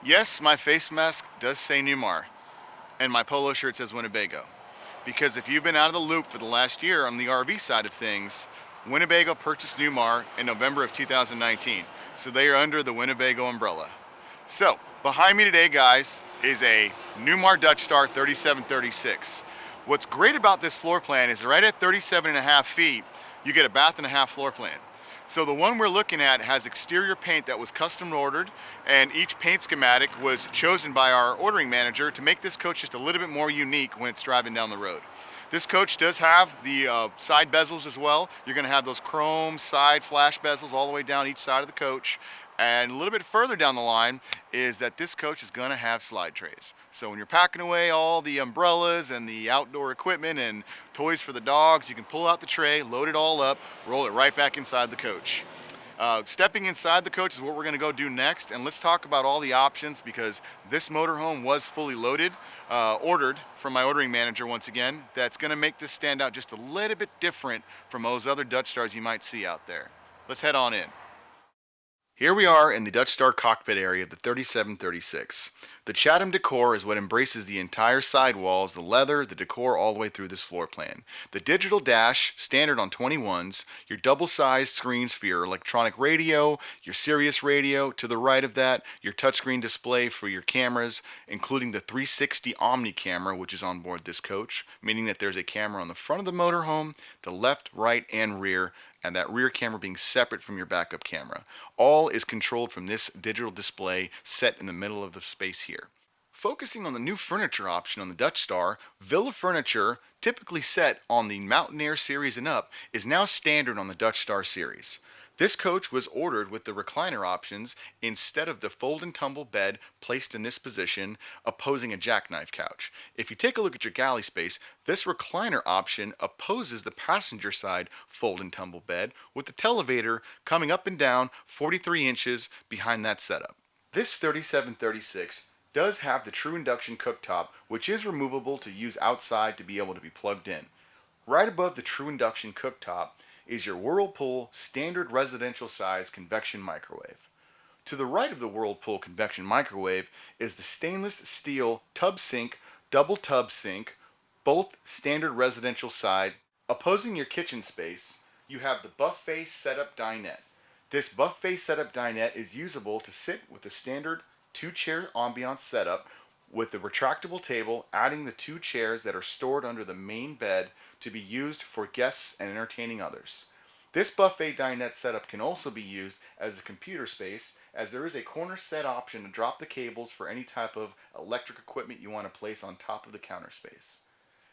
Yes, my face mask does say Newmar, and my polo shirt says Winnebago. Because if you've been out of the loop for the last year on the RV side of things, Winnebago purchased Newmar in November of 2019. So they are under the Winnebago umbrella. So, behind me today, guys, is a Newmar Dutch Star 3736. What's great about this floor plan is right at 37.5 feet, you get a bath and a half floor plan. So the one we're looking at has exterior paint that was custom ordered, and each paint schematic was chosen by our ordering manager to make this coach just a little bit more unique when it's driving down the road. This coach does have the side bezels as well. You're going to have those chrome side flash bezels all the way down each side of the coach. And a little bit further down the line is that this coach is going to have slide trays. So when you're packing away all the umbrellas and the outdoor equipment and toys for the dogs, you can pull out the tray, load it all up, roll it right back inside the coach. Stepping inside the coach is what we're going to go do next, and let's talk about all the options because this motorhome was fully loaded, ordered from my ordering manager once again. That's going to make this stand out just a little bit different from those other Dutch Stars you might see out there. Let's head on in. Here we are in the Dutch Star cockpit area of the 3736. The Chatham decor is what embraces the entire sidewalls, the leather, the decor all the way through this floor plan. The digital dash, standard on 21s, your double-sized screens for your electronic radio, your Sirius radio, to the right of that, your touchscreen display for your cameras, including the 360 Omni camera, which is on board this coach, meaning that there's a camera on the front of the motorhome, the left, right, and rear, and that rear camera being separate from your backup camera. All is controlled from this digital display set in the middle of the space here. Focusing on the new furniture option on the Dutch Star, Villa furniture, typically set on the Mountaineer series and up, is now standard on the Dutch Star series. This coach was ordered with the recliner options instead of the fold and tumble bed placed in this position, opposing a jackknife couch. If you take a look at your galley space, this recliner option opposes the passenger side fold and tumble bed with the televator coming up and down 43 inches behind that setup. This 3736 does have the true induction cooktop, which is removable to use outside to be able to be plugged in. Right above the true induction cooktop is your Whirlpool standard residential size convection microwave. To the right of the Whirlpool convection microwave is the stainless steel tub sink, double tub sink, both standard residential side. Opposing your kitchen space, you have the buffet setup dinette. This buffet setup dinette is usable to sit with the standard 2-chair ambiance setup with the retractable table, adding the 2 chairs that are stored under the main bed to be used for guests and entertaining others. This buffet dinette setup can also be used as a computer space, as there is a corner set option to drop the cables for any type of electric equipment you want to place on top of the counter space.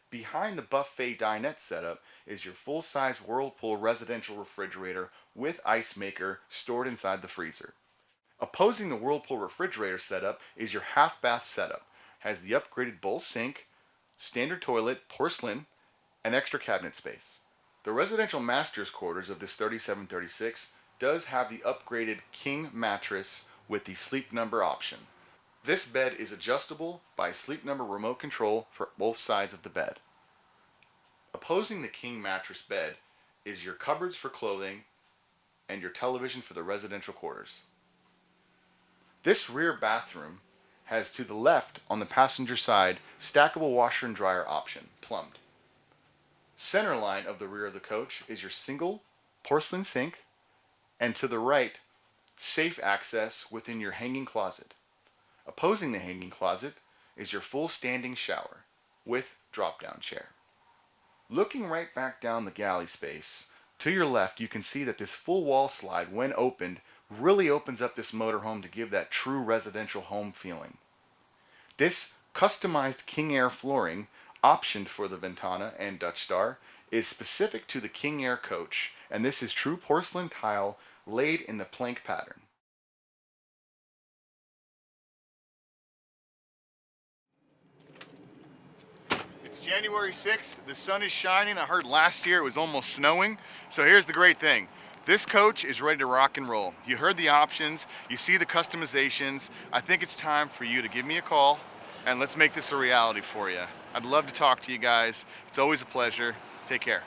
Behind the buffet dinette setup is your full-size Whirlpool residential refrigerator with ice maker stored inside the freezer. Opposing the Whirlpool refrigerator setup is your half bath setup. Has the upgraded bowl sink, standard toilet, porcelain, and extra cabinet space. The residential master's quarters of this 3736 does have the upgraded king mattress with the sleep number option. This bed is adjustable by sleep number remote control for both sides of the bed. Opposing the king mattress bed is your cupboards for clothing and your television for the residential quarters. This rear bathroom has to the left on the passenger side stackable washer and dryer option, plumbed. Center line of the rear of the coach is your single porcelain sink, and to the right, safe access within your hanging closet. Opposing the hanging closet is your full standing shower with drop-down chair. Looking right back down the galley space, to your left you can see that this full wall slide, when opened, really opens up this motorhome to give that true residential home feeling. This customized King Air flooring, optioned for the Ventana and Dutch Star, is specific to the King Air coach, and this is true porcelain tile laid in the plank pattern. It's January 6th, the sun is shining. I heard last year it was almost snowing, so here's the great thing. This coach is ready to rock and roll. You heard the options, you see the customizations. I think it's time for you to give me a call and let's make this a reality for you. I'd love to talk to you guys. It's always a pleasure. Take care.